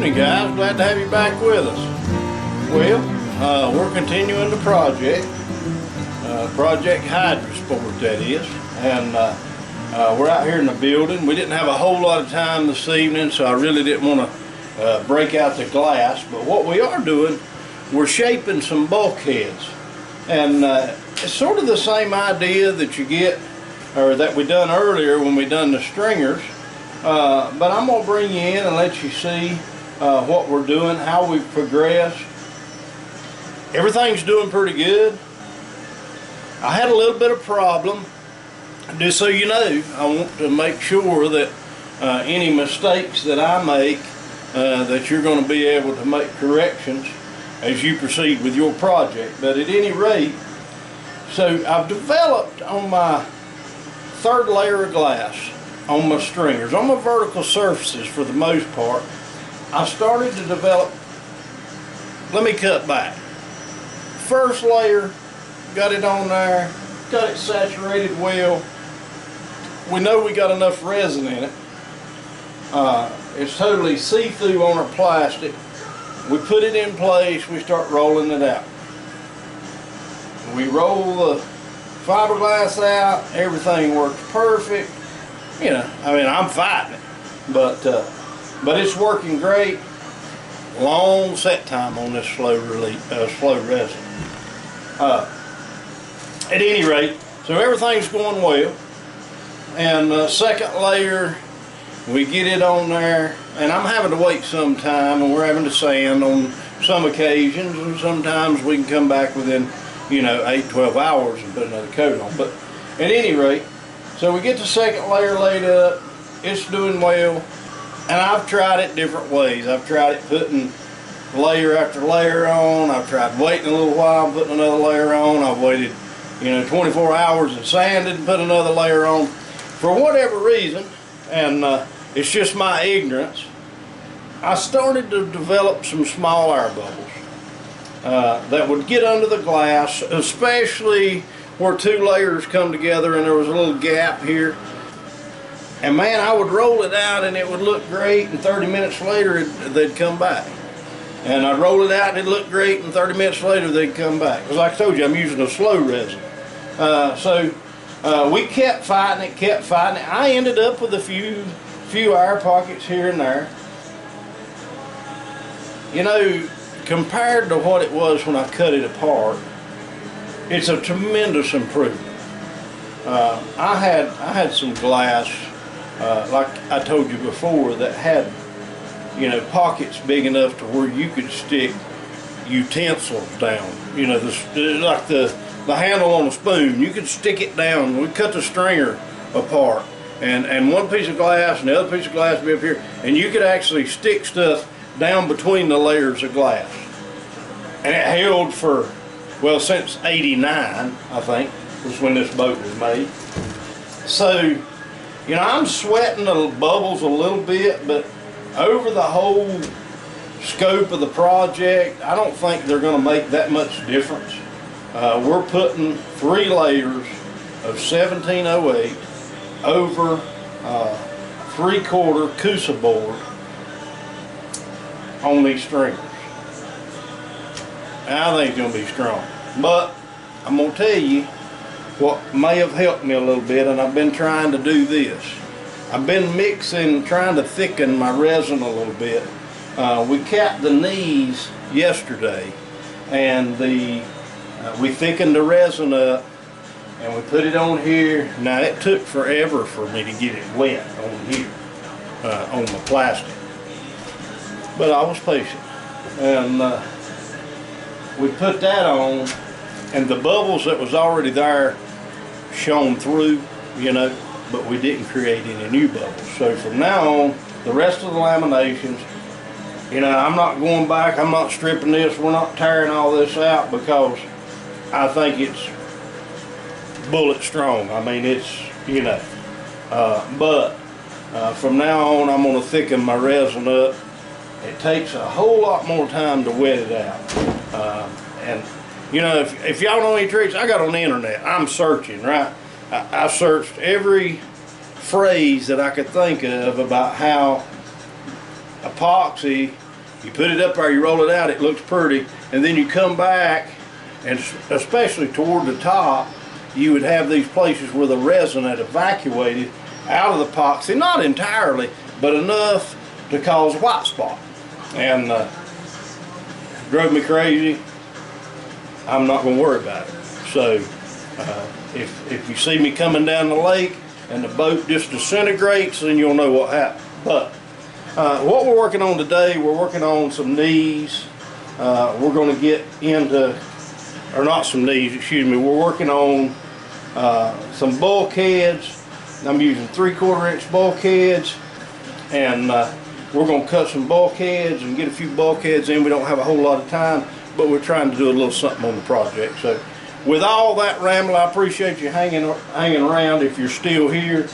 evening, guys. Glad to have you back with us. Well, we're continuing the project, Project Hydrosport, that is. And we're out here in the building. We didn't have a whole lot of time this evening, so I really didn't want to break out the glass. But what we are doing, we're shaping some bulkheads. And it's sort of the same idea that you get, or that we done earlier when we done the stringers. But I'm going to bring you in and let you see what we're doing, how we've progressed. Everything's doing pretty good. I had a little bit of problem. Just so you know, I want to make sure that any mistakes that I make, that you're going to be able to make corrections as you proceed with your project. But at any rate, so I've developed on my third layer of glass, on my stringers, on my vertical surfaces for the most part, I started to develop, let me cut back. First layer, got it on there, got it saturated well. We know we got enough resin in it. It's totally see-through on our plastic. We put it in place, we start rolling it out. We roll the fiberglass out, everything works perfect. You know, I mean, I'm fighting it, but it's working great. Long set time on this slow resin. At any rate, so everything's going well. And second layer, we get it on there, and I'm having to wait some time, and we're having to sand on some occasions, and sometimes we can come back within, 8-12 hours and put another coat on. But at any rate, so we get the second layer laid up, it's doing well, and I've tried it different ways. I've tried it putting layer after layer on. I've tried waiting a little while and putting another layer on. I've waited 24 hours and sanded and put another layer on. For whatever reason, and it's just my ignorance, I started to develop some small air bubbles that would get under the glass, especially where two layers come together and there was a little gap here. And man, I would roll it out and it would look great, and 30 minutes later they'd come back. And I'd roll it out and it'd look great, and 30 minutes later they'd come back. Because like I told you, I'm using a slow resin. We kept fighting it, I ended up with a few air pockets here and there. Compared to what it was when I cut it apart, it's a tremendous improvement. I had some glass, like I told you before, that had pockets big enough to where you could stick utensils down. Like the handle on a spoon, you could stick it down. We cut the stringer apart, and one piece of glass and the other piece of glass would be up here, and you could actually stick stuff down between the layers of glass. And it held for, well, since '89, I think, was when this boat was made. So, I'm sweating the bubbles a little bit, but over the whole scope of the project, I don't think they're going to make that much difference. We're putting 3 layers of 1708 over 3/4 Coosa board on these stringers. And I think it's going to be strong. But I'm going to tell you what may have helped me a little bit, and I've been trying to do this. I've been trying to thicken my resin a little bit. We capped the knees yesterday, and we thickened the resin up, and we put it on here. Now, it took forever for me to get it wet on here, on the plastic. But I was patient. And we put that on, and the bubbles that was already there shone through, but we didn't create any new bubbles. So from now on, the rest of the laminations, I'm not going back, I'm not stripping this, we're not tearing all this out, because I think it's bullet strong. I mean, it's, but from now on, I'm going to thicken my resin up. It takes a whole lot more time to wet it out. And if y'all know any tricks, I got on the internet, I'm searching, right? I searched every phrase that I could think of about how epoxy You put it up there, you roll it out, it looks pretty, and then you come back, and especially toward the top, you would have these places where the resin had evacuated out of the epoxy, not entirely, but enough to cause a white spot. And drove me crazy. I'm not going to worry about it. So if you see me coming down the lake and the boat just disintegrates, then you'll know what happened. But what we're working on today, we're working on some knees. We're going to get into, or not some knees, excuse me, we're working on some bulkheads. I'm using 3/4 inch bulkheads, and we're going to cut some bulkheads and get a few bulkheads in. We don't have a whole lot of time, but we're trying to do a little something on the project. So with all that ramble, I appreciate you hanging around. If you're still here,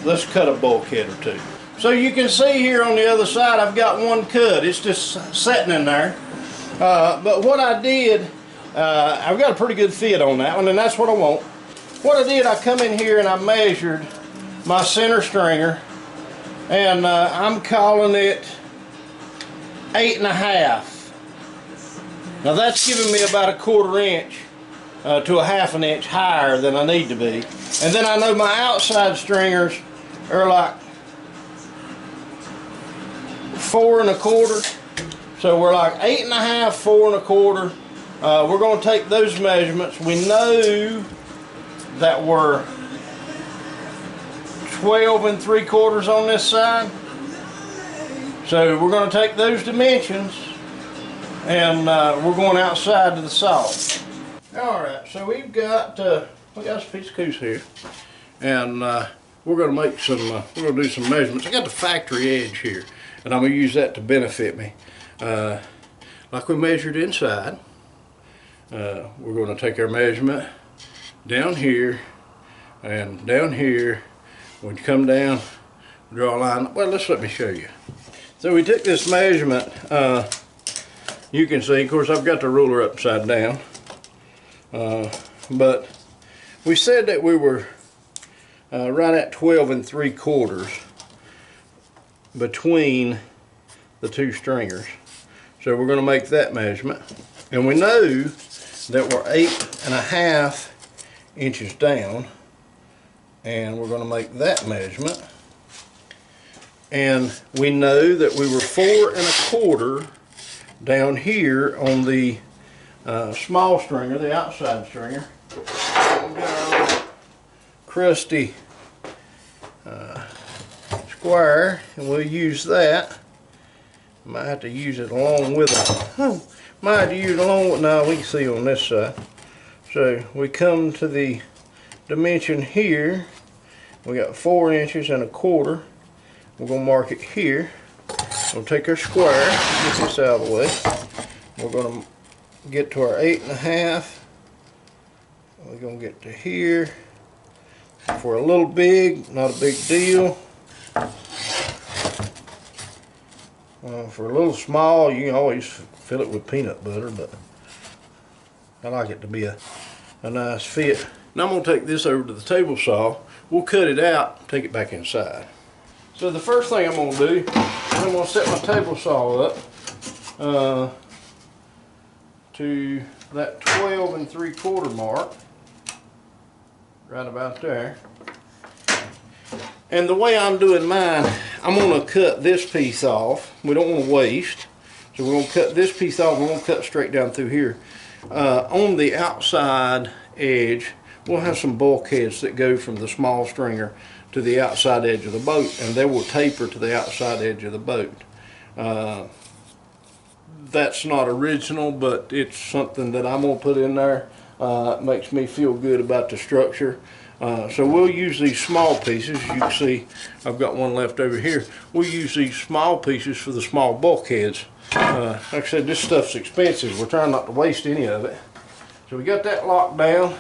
let's cut a bulkhead or two. So you can see here on the other side, I've got one cut. It's just sitting in there. But what I did, I've got a pretty good fit on that one, and that's what I want. What I did, I come in here and I measured my center stringer, and I'm calling it 8.5. Now that's giving me about 1/4 inch to a 1/2 inch higher than I need to be. And then I know my outside stringers are like 4 1/4. So we're like 8.5, 4 1/4. We're going to take those measurements. We know that we're 12 3/4 on this side. So we're going to take those dimensions, and we're going outside to the saw. Alright, so we've got a piece of coos here, and we're going to make some, we're going to do some measurements. I got the factory edge here, and I'm going to use that to benefit me. Like we measured inside, we're going to take our measurement down here and down here. When you come down, draw a line. Well, let me show you. So we took this measurement. You can see, of course, I've got the ruler upside down, but we said that we were right at 12 3/4 between the two stringers. So we're going to make that measurement, and we know that we're 8.5 inches down, and we're going to make that measurement. And we know that we were 4 1/4 down here on the small stringer, the outside stringer. We've got our crusty square, and we'll use that. Might have to use it along with it. Might have to use it along with, now we can see on this side. So we come to the dimension here. We got 4 1/4. We're going to mark it here. We'll take our square, get this out of the way. We're going to get to our 8.5. We're going to get to here. If we're a little big, not a big deal. If we're a little small, you can always fill it with peanut butter, but I like it to be a nice fit. Now I'm going to take this over to the table saw. We'll cut it out, take it back inside. So the first thing I'm going to do is I'm going to set my table saw up to that 12 3/4 mark, right about there. And the way I'm doing mine, I'm going to cut this piece off. We don't want to waste, so we're going to cut this piece off. We're going to cut straight down through here. On the outside edge, we'll have some bulkheads that go from the small stringer to the outside edge of the boat, and they will taper to the outside edge of the boat. That's not original, but it's something that I'm going to put in there. It makes me feel good about the structure. So we'll use these small pieces. You can see I've got one left over here. We'll use these small pieces for the small bulkheads. Like I said, this stuff's expensive. We're trying not to waste any of it. So we got that locked down.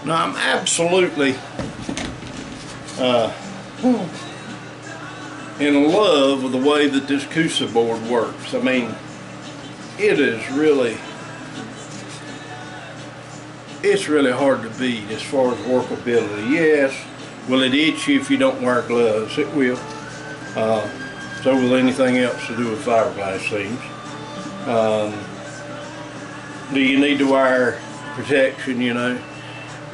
Now I'm absolutely in love with the way that this Cusa board works. I mean, it is really it's really hard to beat as far as workability. Yes, will it itch you if you don't wear gloves? It will. So will anything else to do with fiberglass seams. Do you need to wear protection? You know,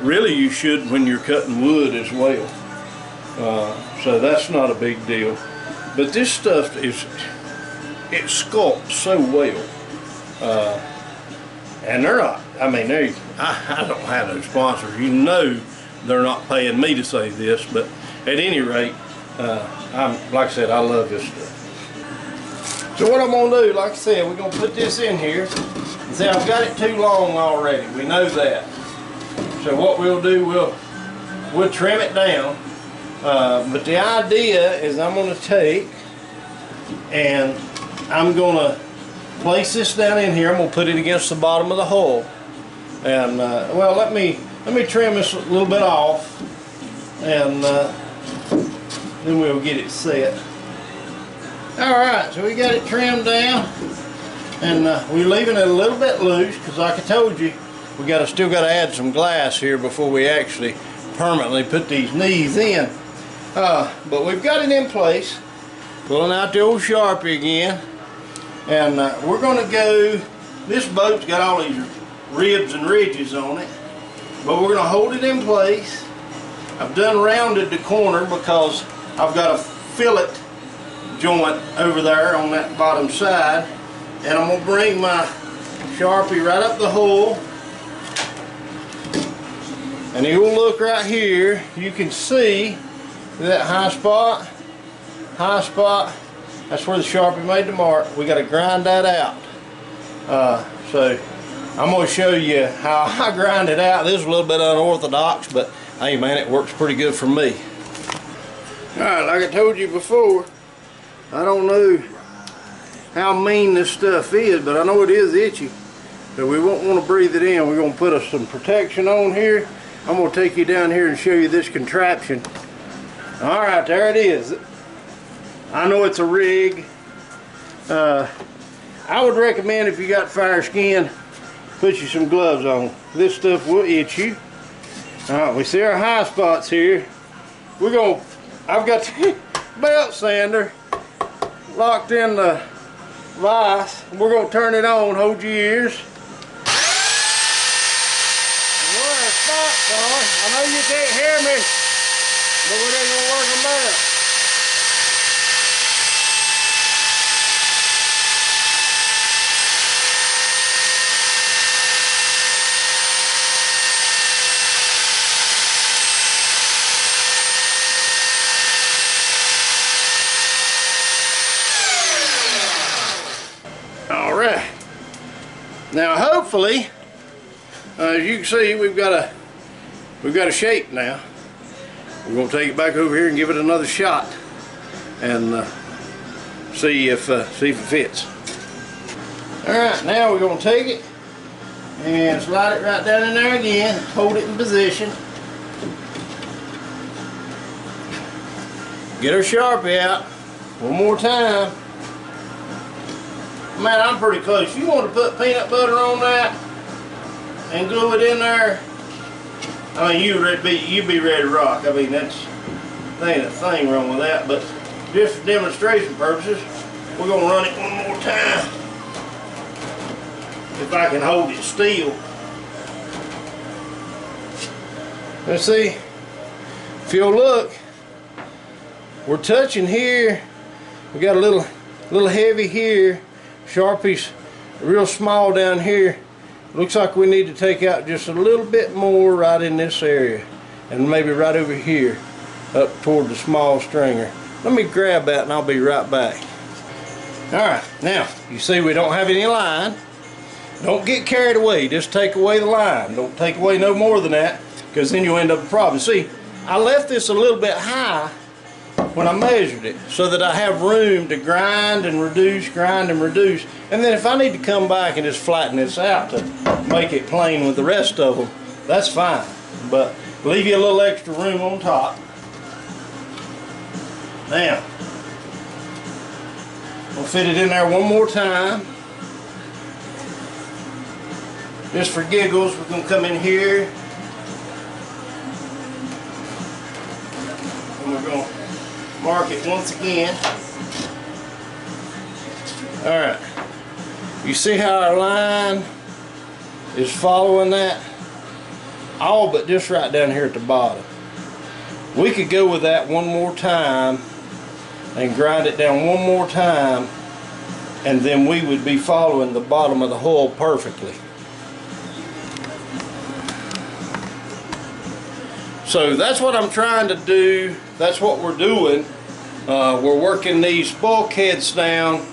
really you should when you're cutting wood as well. So that's not a big deal. But this stuff it sculpts so well. And they're not, I mean, I don't have no sponsors. You know they're not paying me to say this, but at any rate, like I said, I love this stuff. So what I'm gonna do, like I said, we're gonna put this in here. And see, I've got it too long already. We know that. So what we'll do, we'll trim it down. But the idea is I'm gonna take and I'm gonna place this down in here. I'm gonna put it against the bottom of the hull. And well, let me trim this a little bit off, and then we'll get it set. Alright, so we got it trimmed down, and we're leaving it a little bit loose because, like I told you, we still got to add some glass here before we actually permanently put these knees in. But we've got it in place. Pulling out the old Sharpie again, and we're going to go. This boat's got all these ribs and ridges on it, but we're going to hold it in place. I've done rounded the corner because I've got a fillet joint over there on that bottom side, and I'm going to bring my Sharpie right up the hole, and you'll look right here. You can see that high spot, that's where the Sharpie made the mark. We got to grind that out. So I'm going to show you how I grind it out. This is a little bit unorthodox, but hey man, it works pretty good for me. Alright, like I told you before, I don't know how mean this stuff is, but I know it is itchy. So we won't want to breathe it in. We're going to put some protection on here. I'm going to take you down here and show you this contraption. Alright, there it is. I know it's a rig. I would recommend, if you got fire skin, put you some gloves on. This stuff will itch you. Alright, we see our high spots here. I've got the belt sander locked in the vise. We're going to turn it on. Hold your ears. And where our spots are, I know you can't hear me, but we're going to work them out. Alright, now hopefully, as you can see, we've got a shape now. We're going to take it back over here and give it another shot, and see if it fits. Alright, now we're going to take it and slide it right down in there again, hold it in position. Get our Sharpie out one more time. Man, I'm pretty close. You want to put peanut butter on that and glue it in there, I mean, you'd be ready to rock. I mean, there ain't a thing wrong with that, but just for demonstration purposes, we're going to run it one more time. If I can hold it still. Let's see. If you'll look, we're touching here. We got a little heavy here. Sharpie's real small down here. Looks like we need to take out just a little bit more right in this area, and maybe right over here up toward the small stringer. Let me grab that and I'll be right back. Alright, now you see we don't have any line. Don't get carried away, just take away the line. Don't take away no more than that, because then you'll end up with a problem. See, I left this a little bit high when I measured it, so that I have room to grind and reduce, and then if I need to come back and just flatten this out to make it plain with the rest of them, that's fine, but leave you a little extra room on top. Now we'll fit it in there one more time. just for giggles, we're going to come in here and we're going to mark it once again. Alright, you see how our line is following that? All but just right down here at the bottom. We could go with that one more time and grind it down one more time, and then we would be following the bottom of the hull perfectly. So that's what I'm trying to do. That's what we're doing. We're working these bulkheads down.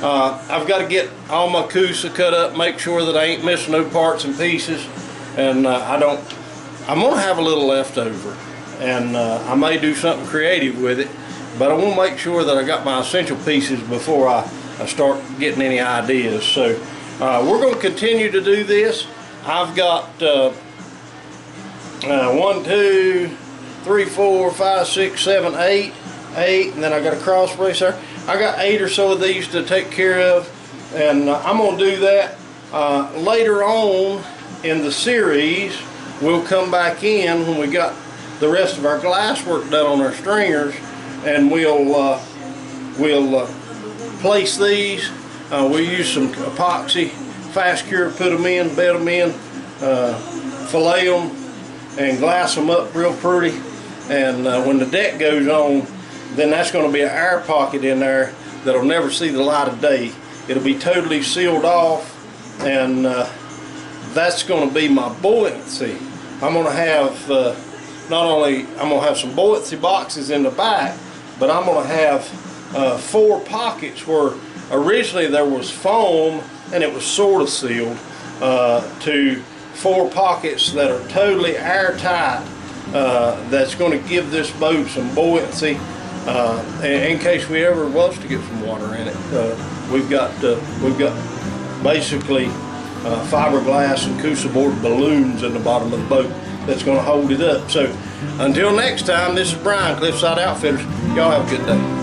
I've got to get all my Coosa cut up, make sure that I ain't missing no parts and pieces, and I'm gonna have a little left over, and I may do something creative with it, but I want to make sure that I got my essential pieces before I start getting any ideas. So we're going to continue to do this. I've got 1, 2, 3, 4, 5, 6, 7, 8, and then I got a cross brace there. I got 8 or so of these to take care of, and I'm going to do that later on in the series. We'll come back in when we got the rest of our glass work done on our stringers, and we'll place these. We'll use some epoxy, fast cure, put them in, bed them in, fillet them, and glass them up real pretty. And when the deck goes on, then that's going to be an air pocket in there that'll never see the light of day. It'll be totally sealed off, and that's going to be my buoyancy. I'm going to have not only I'm going to have some buoyancy boxes in the back, but I'm going to have 4 pockets where originally there was foam and it was sort of sealed, to 4 pockets that are totally airtight. That's going to give this boat some buoyancy. In case we ever was to get some water in it, we've got basically fiberglass and Coosa board balloons in the bottom of the boat that's going to hold it up. So until next time, this is Brian, Cliffside Outfitters. Y'all have a good day.